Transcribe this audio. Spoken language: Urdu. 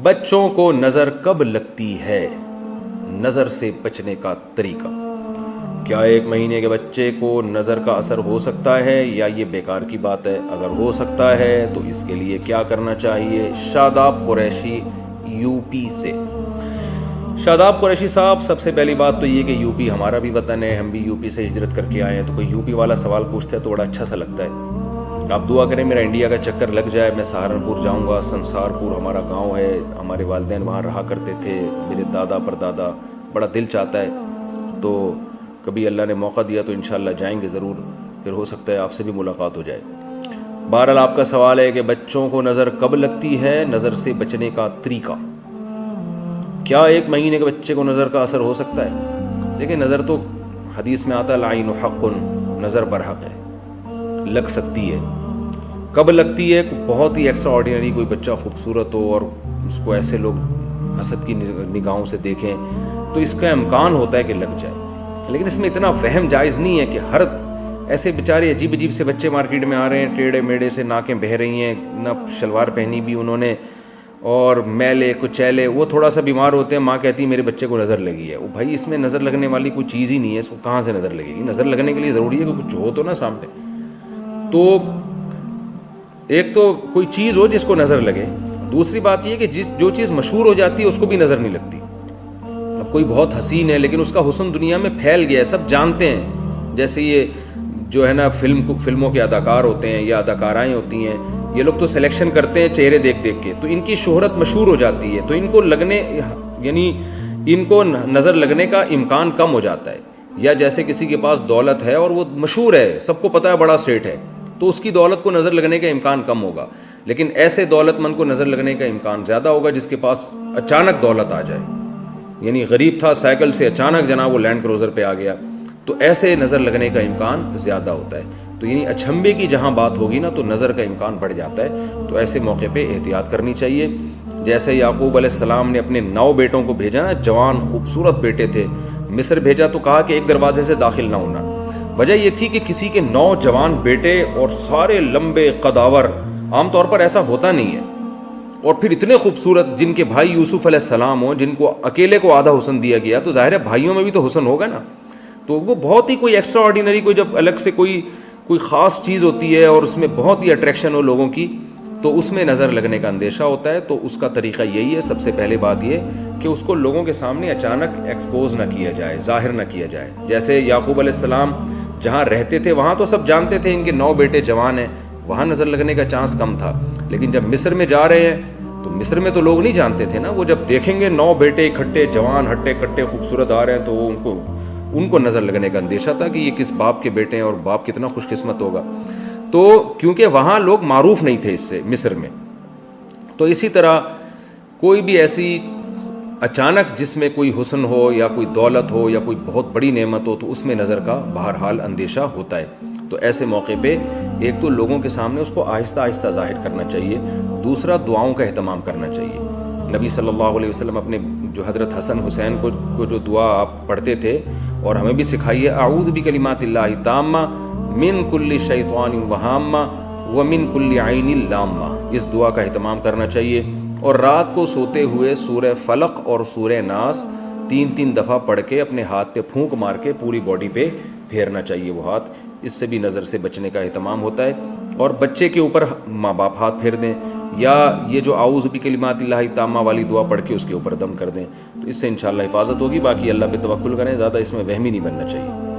بچوں کو نظر کب لگتی ہے؟ نظر سے بچنے کا طریقہ کیا؟ 1 مہینے کے بچے کو نظر کا اثر ہو سکتا ہے یا یہ بیکار کی بات ہے؟ اگر ہو سکتا ہے تو اس کے لیے کیا کرنا چاہیے؟ شاداب قریشی یو پی سے۔ شاداب قریشی صاحب، سب سے پہلی بات تو یہ کہ یو پی ہمارا بھی وطن ہے، ہم بھی یو پی سے ہجرت کر کے آئے ہیں، تو کوئی یو پی والا سوال پوچھتا ہے تو بڑا اچھا سا لگتا ہے۔ آپ دعا کریں میرا انڈیا کا چکر لگ جائے، میں سہارنپور جاؤں گا، سنسار پور ہمارا گاؤں ہے، ہمارے والدین وہاں رہا کرتے تھے، میرے دادا پردادا، بڑا دل چاہتا ہے، تو کبھی اللہ نے موقع دیا تو انشاءاللہ جائیں گے ضرور، پھر ہو سکتا ہے آپ سے بھی ملاقات ہو جائے۔ بہرحال آپ کا سوال ہے کہ بچوں کو نظر کب لگتی ہے، نظر سے بچنے کا طریقہ کیا؟ 1 مہینے کے بچے کو نظر کا اثر ہو سکتا ہے؟ دیکھیں، نظر تو حدیث میں آتا ہے العین حق، نظر برحق ہے، لگ سکتی ہے۔ کب لگتی ہے؟ بہت ہی ایکسٹرا آرڈینری کوئی بچہ خوبصورت ہو اور اس کو ایسے لوگ حسد کی نگاہوں سے دیکھیں تو اس کا امکان ہوتا ہے کہ لگ جائے، لیکن اس میں اتنا وہم جائز نہیں ہے کہ ہر ایسے بیچارے عجیب عجیب سے بچے مارکیٹ میں آ رہے ہیں، ٹیڑھے میڑے سے، ناکیں بہہ رہی ہیں، نہ شلوار پہنی بھی انہوں نے، اور میلے کچیلے، وہ تھوڑا سا بیمار ہوتے ہیں، ماں کہتی ہے میرے بچے کو نظر لگی ہے۔ وہ بھائی اس میں نظر لگنے والی کوئی چیز ہی نہیں ہے، اس کو کہاں سے نظر لگے گی؟ نظر لگنے کے لیے ضروری ہے کہ کچھ ہو تو نا سامنے، تو ایک تو کوئی چیز ہو جس کو نظر لگے، دوسری بات یہ کہ جو چیز مشہور ہو جاتی ہے اس کو بھی نظر نہیں لگتی۔ اب کوئی بہت حسین ہے لیکن اس کا حسن دنیا میں پھیل گیا ہے، سب جانتے ہیں، جیسے یہ جو ہے نا فلموں کے اداکار ہوتے ہیں یا اداکارائیں ہوتی ہیں، یہ لوگ تو سلیکشن کرتے ہیں چہرے دیکھ دیکھ کے، تو ان کی شہرت مشہور ہو جاتی ہے، تو ان کو لگنے یعنی ان کو نظر لگنے کا امکان کم ہو جاتا ہے۔ یا جیسے کسی کے پاس دولت ہے اور وہ مشہور ہے، سب کو پتہ ہے بڑا سیٹ ہے، تو اس کی دولت کو نظر لگنے کا امکان کم ہوگا، لیکن ایسے دولت مند کو نظر لگنے کا امکان زیادہ ہوگا جس کے پاس اچانک دولت آ جائے، یعنی غریب تھا، سائیکل سے اچانک جناب وہ لینڈ کروزر پہ آ گیا، تو ایسے نظر لگنے کا امکان زیادہ ہوتا ہے۔ تو یعنی اچھمبے کی جہاں بات ہوگی نا تو نظر کا امکان بڑھ جاتا ہے، تو ایسے موقع پہ احتیاط کرنی چاہیے۔ جیسے یعقوب علیہ السلام نے اپنے 9 بیٹوں کو بھیجا نا، جوان خوبصورت بیٹے تھے، مصر بھیجا تو کہا کہ ایک دروازے سے داخل نہ ہونا۔ وجہ یہ تھی کہ کسی کے 9 جوان بیٹے اور سارے لمبے قداور، عام طور پر ایسا ہوتا نہیں ہے، اور پھر اتنے خوبصورت، جن کے بھائی یوسف علیہ السلام ہوں، جن کو اکیلے کو آدھا حسن دیا گیا، تو ظاہر ہے بھائیوں میں بھی تو حسن ہوگا نا، تو وہ بہت ہی کوئی ایکسٹرا آرڈینری، کوئی جب الگ سے کوئی خاص چیز ہوتی ہے اور اس میں بہت ہی اٹریکشن ہو لوگوں کی، تو اس میں نظر لگنے کا اندیشہ ہوتا ہے۔ تو اس کا طریقہ یہی ہے، سب سے پہلے بات یہ کہ اس کو لوگوں کے سامنے اچانک ایکسپوز نہ کیا جائے، ظاہر نہ کیا جائے۔ جیسے یعقوب علیہ السلام جہاں رہتے تھے وہاں تو سب جانتے تھے ان کے 9 بیٹے جوان ہیں، وہاں نظر لگنے کا چانس کم تھا، لیکن جب مصر میں جا رہے ہیں تو مصر میں تو لوگ نہیں جانتے تھے نا، وہ جب دیکھیں گے 9 بیٹے اکٹھے جوان ہٹے کٹے خوبصورت آ رہے ہیں، تو وہ ان کو نظر لگنے کا اندیشہ تھا کہ یہ کس باپ کے بیٹے ہیں اور باپ کتنا خوش قسمت ہوگا، تو کیونکہ وہاں لوگ معروف نہیں تھے اس سے مصر میں۔ تو اسی طرح کوئی بھی ایسی اچانک جس میں کوئی حسن ہو یا کوئی دولت ہو یا کوئی بہت بڑی نعمت ہو، تو اس میں نظر کا بہرحال اندیشہ ہوتا ہے۔ تو ایسے موقع پہ ایک تو لوگوں کے سامنے اس کو آہستہ آہستہ ظاہر کرنا چاہیے، دوسرا دعاؤں کا اہتمام کرنا چاہیے۔ نبی صلی اللہ علیہ وسلم اپنے جو حضرت حسن حسین کو جو دعا آپ پڑھتے تھے اور ہمیں بھی سکھائی ہے، اعوذ بکلمات اللہ التامہ من کل شیطان وہامہ ومن کل عین لامہ، اس دعا کا اہتمام کرنا چاہیے۔ اور رات کو سوتے ہوئے سورہ فلق اور سورہ ناس 3 دفعہ پڑھ کے اپنے ہاتھ پہ پھونک مار کے پوری باڈی پہ پھیرنا چاہیے وہ ہاتھ، اس سے بھی نظر سے بچنے کا اہتمام ہوتا ہے۔ اور بچے کے اوپر ماں باپ ہاتھ پھیر دیں، یا یہ جو اعوذ بکلمات اللہ التامہ والی دعا پڑھ کے اس کے اوپر دم کر دیں، تو اس سے انشاءاللہ حفاظت ہوگی۔ باقی اللہ پہ توکل کریں، زیادہ اس میں وہمی نہیں بننا چاہیے۔